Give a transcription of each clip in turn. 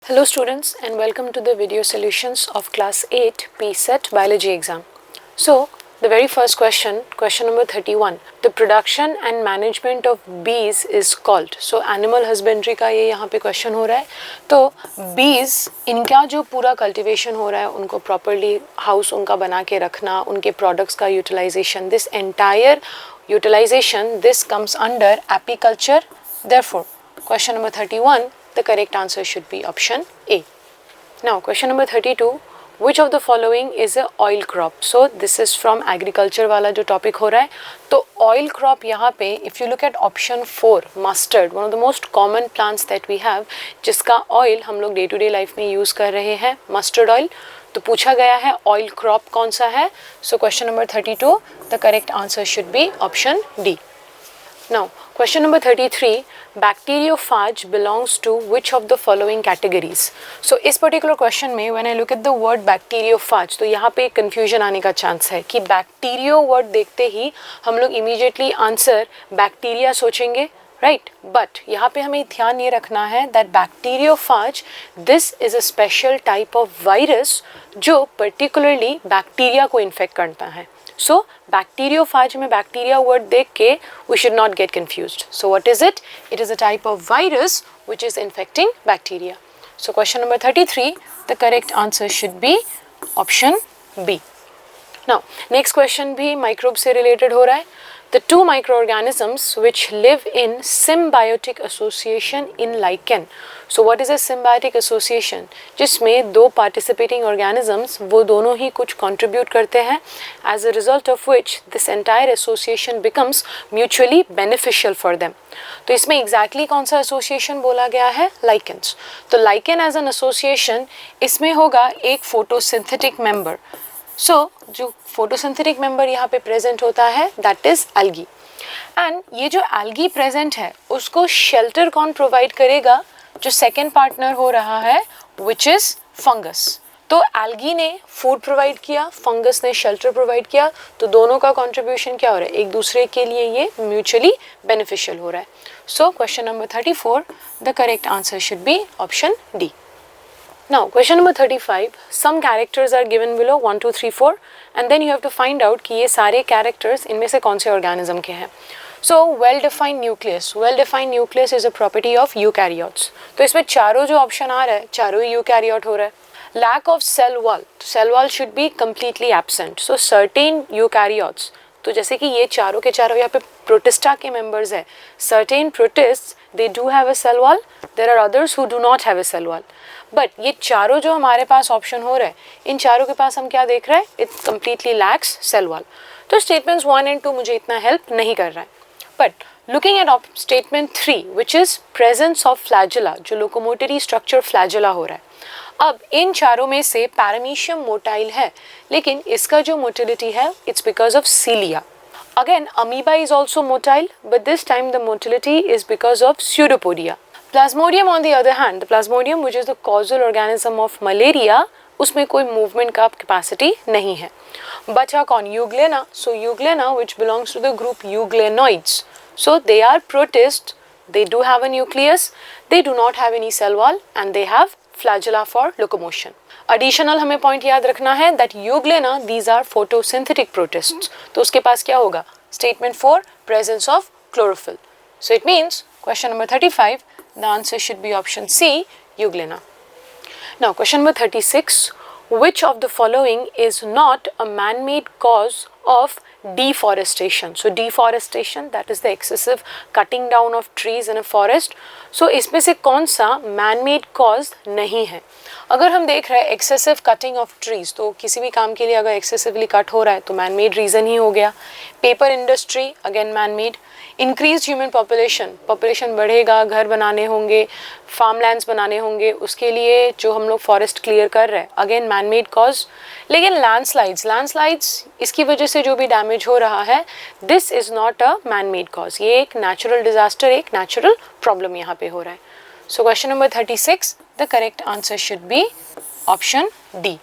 Hello students and welcome to the video solutions of class 8 PSET biology exam. So the very first question number 31, the production and management of bees is called. So animal husbandry का ये यहाँ पे question हो रहा है. तो bees इनका जो पूरा cultivation हो रहा है उनको properly house उनका बना के रखना, उनके products का utilization, this entire utilization this comes under apiculture. Therefore question number 31, the correct answer should be option A. Now question number 32, which of the following is a oil crop? So this is from agriculture वाला जो topic हो रहा है. तो oil crop यहाँ पे if you look at option 4, mustard, one of the most common plants that we have, जिसका oil हम लोग day to day life में use कर रहे हैं, mustard oil. तो पूछा गया है oil crop कौन सा है? So question number 32, the correct answer should be option D. Now question number 33, bacteriophage belongs to which of the following categories? So इस particular question में when I look at the word bacteriophage तो यहाँ पे confusion आने का chance है कि bacterio word देखते ही हम लोग immediately answer bacteria सोचेंगे, right? But यहाँ पे हमें ध्यान ये रखना है that bacteriophage this is a special type of virus जो particularly bacteria को infect करता है. So bacteriophage में bacteria word देख के we should not get confused. So what is it? It is a type of virus which is infecting bacteria. So question number 33, the correct answer should be option B. Now next question भी microbes से related हो रहा है. The two microorganisms which live in symbiotic association in lichen. So what is a symbiotic association? जिसमें दो participating organisms वो दोनों ही कुछ contribute करते हैं, as a result of which this entire association becomes mutually beneficial for them. तो इसमें exactly कौन सा association बोला गया है? Lichens. तो lichen as an association इसमें होगा एक photosynthetic member. So जो photosynthetic member यहाँ पे present होता है that is algae. And ये जो algae present है उसको shelter कौन provide करेगा? जो second partner हो रहा है which is fungus. तो algae ने food provide किया, fungus ने shelter provide किया, तो दोनों का contribution क्या हो रहा है? एक दूसरे के लिए ये mutually beneficial हो रहा है. So question number 34, the correct answer should be option D. Now question number 35, some characters are given below 1, 2, 3, 4 and then you have to find out कि ये सारे characters इनमें से कौन से organism के हैं. So well defined nucleus, well defined nucleus is a property of eukaryotes. तो इसमें चारों जो option आ रहा है चारों ही eukaryote हो रहा है. Lack of cell wall, cell wall should be completely absent. So certain eukaryotes, तो जैसे कि ये चारों के चारों यहाँ पे protista के members है. Certain protists they do have a cell wall, there are others who do not have a cell wall. But ये चारों जो हमारे पास ऑप्शन हो रहे हैं इन चारों के पास हम क्या देख रहे हैं? It completely lacks cell wall. तो स्टेटमेंट्स 1 एंड 2 मुझे इतना हेल्प नहीं कर रहा है. But looking at statement 3 which is presence of flagella, जो लोकोमोटरी स्ट्रक्चर फ्लैजेला हो रहा है. अब इन चारों में से पैरामीशियम मोटाइल है लेकिन इसका जो मोटिलिटी है it's because of सीलिया. Again amoeba is also motile but this time the motility is because of pseudopodia. Plasmodium on the other hand, the Plasmodium which is the causal organism of malaria, उसमें कोई movement का capacity नहीं है. बचा कौन? Euglena. So Euglena which belongs to the group Euglenoids. So they are protists, they do have a nucleus, they do not have any cell wall and they have flagella for locomotion. Additional हमें point याद रखना है that Euglena these are photosynthetic protists. तो उसके पास क्या होगा? Statement 4, presence of chlorophyll. So it means question number 35, the answer should be option C, Euglena. Now question number 36, which of the following is not a man-made cause of deforestation? So deforestation, that is the excessive cutting down of trees in a forest. So इसमें से कौन सा man-made cause नहीं है? अगर हम देख रहे हैं excessive cutting of trees, तो किसी भी काम के लिए अगर excessively cut हो रहा है तो man-made reason ही हो गया. Paper industry, again man-made. Increased human population, population बढ़ेगा, घर बनाने होंगे, farmlands बनाने होंगे, उसके लिए जो हम लोग forest clear कर रहे हैं, again man-made cause. लेकिन landslides इसकी वजह से जो भी damage हो रहा है, this is not a man-made cause. ये एक natural disaster, एक natural problem यहाँ पे हो रहा है. So question number 36, the correct answer should be option D.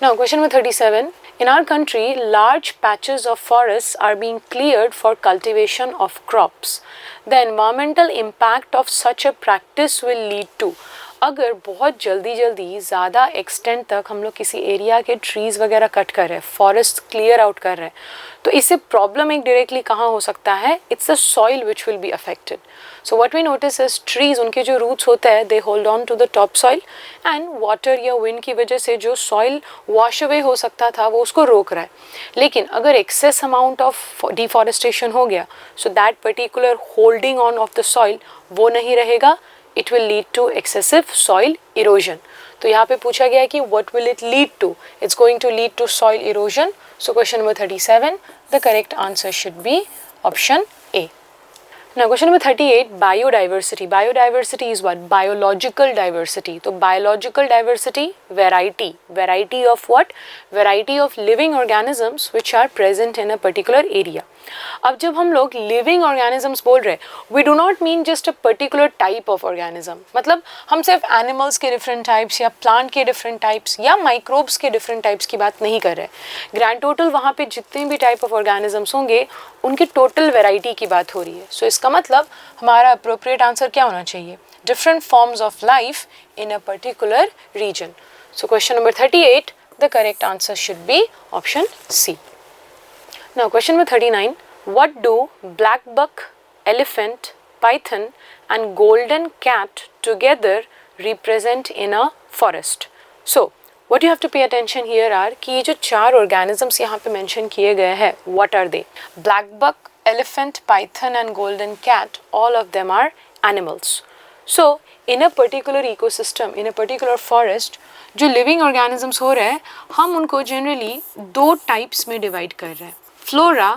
Now question number 37, in our country large patches of forests are being cleared for cultivation of crops. The environmental impact of such a practice will lead to. अगर बहुत जल्दी ज़्यादा extent तक हम लोग किसी area के trees वगैरह कट कर रहे हैं, फॉरेस्ट क्लियर आउट कर रहे हैं, तो इससे प्रॉब्लम एक डायरेक्टली कहाँ हो सकता है, it's the soil which will be affected. So what we notice is trees, उनके जो रूट्स होते हैं they hold on to the top soil and water या विंड की वजह से जो सॉइल वॉश अवे हो सकता था वो उसको रोक रहा है. लेकिन अगर एक्सेस अमाउंट ऑफ डिफॉरेस्टेशन हो गया, so that particular holding on off the soil वो नहीं रहेगा, it will lead to excessive soil erosion. तो यहाँ पे पूछा गया है कि what will it lead to? It's going to lead to soil erosion. So question number 37, the correct answer should be option A. Now question number 38, biodiversity. Biodiversity is what? Biological diversity. तो biological diversity, variety. Variety of what? Variety of living organisms which are present in a particular area. अब जब हम लोग living organisms बोल रहे हैं, we do not mean just a particular type of organism. मतलब हम सिर्फ एनिमल्स के डिफरेंट टाइप्स या प्लांट के डिफरेंट टाइप्स या माइक्रोब्स के डिफरेंट टाइप्स की बात नहीं कर रहे. ग्रैंड टोटल वहाँ पे जितने भी टाइप ऑफ ऑर्गेनिजम्स होंगे उनकी टोटल वेराइटी की बात हो रही है. सो इसका मतलब हमारा अप्रोप्रिएट आंसर क्या होना चाहिए? Different forms of life in a particular region. So question number 38, the correct answer should be option C. Now question number 39, what do black buck, elephant, python and golden cat together represent in a forest? So what you have to pay attention here are कि ये जो चार organisms यहाँ पे mention किए गए हैं, what are they? Black buck, elephant, python and golden cat, all of them are animals. So in a particular ecosystem, in a particular forest, जो living organisms हो रहे हैं हम उनको generally दो types में divide कर रहे हैं, फ्लोरा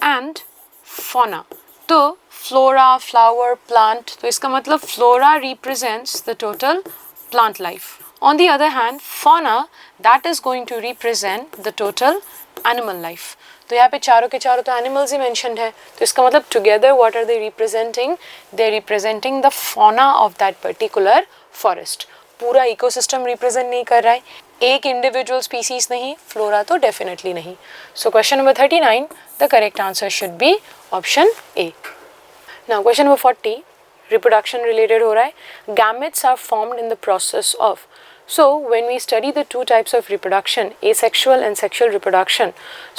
एंड फौना. तो फ्लोरा, फ्लावर, प्लांट, तो इसका मतलब flora represents the total plant life. On the other hand fauna, that is going to represent the total animal life. तो यहाँ पे चारों के चारों तो एनिमल्स ही मेंशन्ड है, तो इसका मतलब together what are they representing? They representing the fauna of that particular forest. पूरा इकोसिस्टम रिप्रेजेंट नहीं कर रहा है, एक इंडिविजुअल स्पीसीज नहीं, फ्लोरा तो डेफिनेटली नहीं. So question number 39, the correct answer should be option A. Now question number 40, reproduction related हो रहा है. Gametes are formed in the process of. So when we study the two types of reproduction, asexual and sexual reproduction,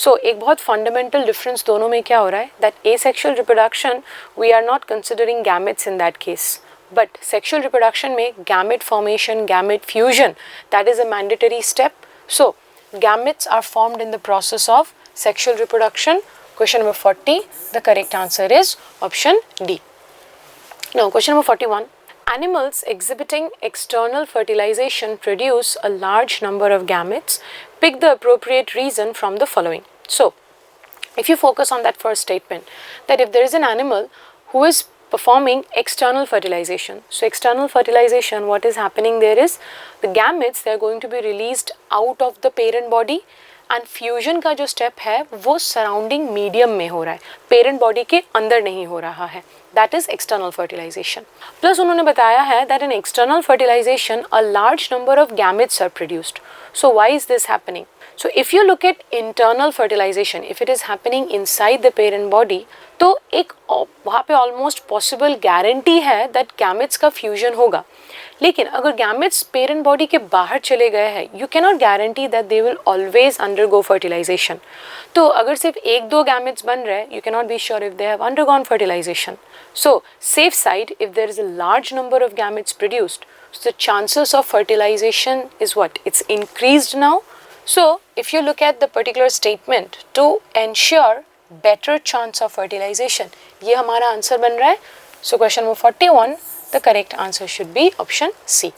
so एक बहुत fundamental difference दोनों में क्या हो रहा है, that asexual reproduction we are not considering gametes in that case. But sexual reproduction में gamete formation, gamete fusion, that is a mandatory step. So gametes are formed in the process of sexual reproduction. Question number 40, the correct answer is option D. Now question number 41. Animals exhibiting external fertilization produce a large number of gametes. Pick the appropriate reason from the following. So if you focus on that first statement, that if there is an animal who is performing external fertilization. So external fertilization, what is happening there is the gametes, they are going to be released out of the parent body and fusion का जो step है वो surrounding medium में हो रहा है, parent body के अंदर नहीं हो रहा है. That is external fertilization. Plus उन्होंने बताया है that in external fertilization a large number of gametes are produced. So why is this happening? So if you look at internal fertilization, if it is happening inside the parent body, तो एक वहाँ पे almost possible guarantee है that gametes का fusion होगा. लेकिन अगर gametes parent body के बाहर चले गए हैं, you cannot guarantee that they will always undergo fertilization. तो अगर सिर्फ एक दो gametes बन रहे, you cannot be sure if they have undergone fertilization. So safe side, if there is a large number of gametes produced, so the chances of fertilization is what? It's increased now. So if you look at the particular statement, to ensure better chance of fertilization, ये हमारा answer बन रहा है. So question number 41, the correct answer should be option C.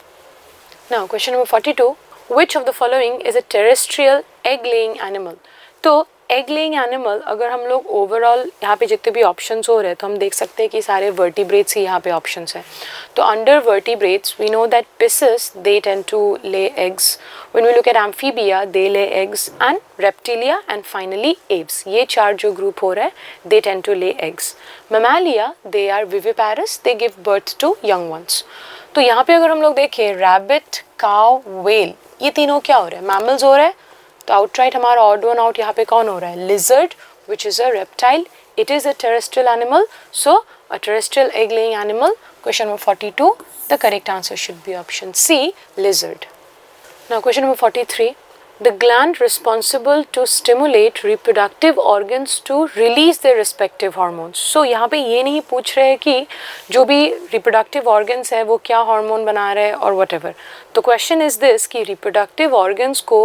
Now question number 42, which of the following is a terrestrial egg laying animal? तो egg laying animal अगर हम लोग overall यहाँ पे जितने भी ऑप्शंस हो रहे हैं तो हम देख सकते हैं कि सारे वर्टिब्रेट्स ही यहाँ पे ऑप्शंस हैं. तो under vertebrates we know that pisces they tend to lay eggs. When we look at amphibia they lay eggs and reptilia and finally aves, ये चार जो ग्रुप हो रहा है they tend to lay eggs. Mammalia they are viviparous, they give birth to young ones. तो यहाँ पे अगर हम लोग देखें रैबिट, काउ, व्हेल, ये तीनों क्या हो रहे हैं? मैमल्स हो रहे हैं. तो आउटराइट हमारा ऑड वन आउट यहाँ पे कौन हो रहा है? Lizard, which is a reptile. it is a terrestrial animal, so a terrestrial egg laying animal. Question number 42, the correct answer should be option C, lizard. Now question number 43, the gland responsible to stimulate reproductive organs to release their respective hormones. So यहाँ पे ये नहीं पूछ रहे कि जो भी reproductive organs है वो क्या hormone बना रहे हैं और whatever. तो question is this कि reproductive organs को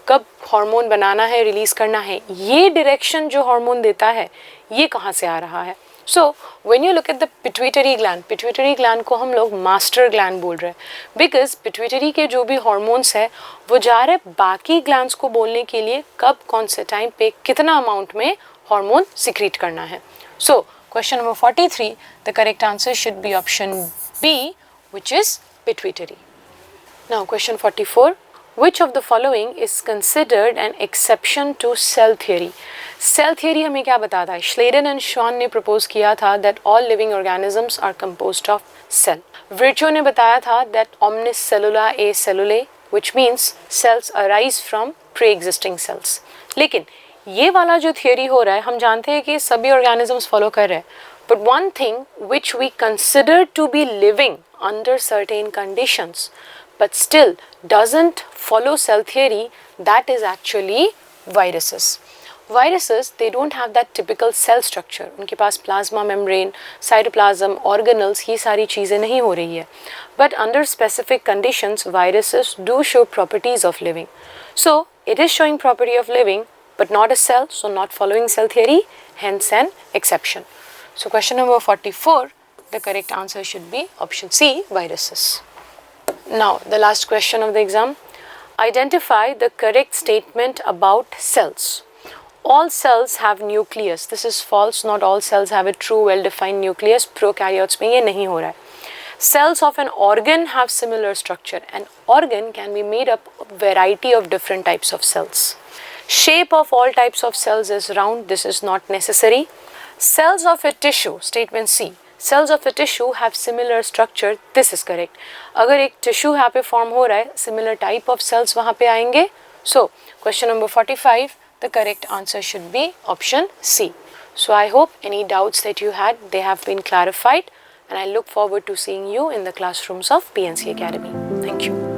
कब hormone बनाना है, release करना है, ये direction जो hormone देता है ये कहाँ से आ रहा है. So when you look at the pituitary gland को हम लोग master gland बोल रहे हैं, because pituitary के जो भी hormones है वो जा रहे बाकी glands को बोलने के लिए कब कौन से टाइम पे कितना amount में hormone secrete करना है. So question number 43, the correct answer should be option B, which is pituitary. Now question 44, which of the following is considered an exception to cell theory? Cell theory हमें क्या बताता है? श्लेडन and श्वान ने propose किया था that all living organisms are composed of cell. Virchow ने बताया था that omnis cellula a cellulae, which means cells arise from pre-existing cells. लेकिन ये वाला जो थियरी हो रहा है हम जानते हैं कि सभी ऑर्गेनिजम्स फॉलो कर रहे हैं, but one thing which we consider to be living under certain conditions but still doesn't follow cell theory, that is actually viruses. Viruses, they don't have that typical cell structure. उनके पास plasma membrane, cytoplasm, organelles, ये सारी चीज़ें नहीं हो रही है. But under specific conditions, viruses do show properties of living. So it is showing property of living, but not a cell, so not following cell theory, hence an exception. So question number 44, the correct answer should be option C, viruses. Now the last question of the exam. Identify the correct statement about cells. All cells have nucleus. This is false. Not all cells have a true well-defined nucleus. Prokaryotes में ये नहीं हो रहा है. Cells of an organ have similar structure. An organ can be made up of a variety of different types of cells. Shape of all types of cells is round. This is not necessary. Cells of a tissue, statement C. Cells of a tissue have similar structure. This is correct. अगर एक tissue यहाँ पे form हो रहा है, similar type of cells वहाँ पे आएंगे. So question number 45, the correct answer should be option C. So I hope any doubts that you had, they have been clarified, and I look forward to seeing you in the classrooms of PNC Academy. Thank you.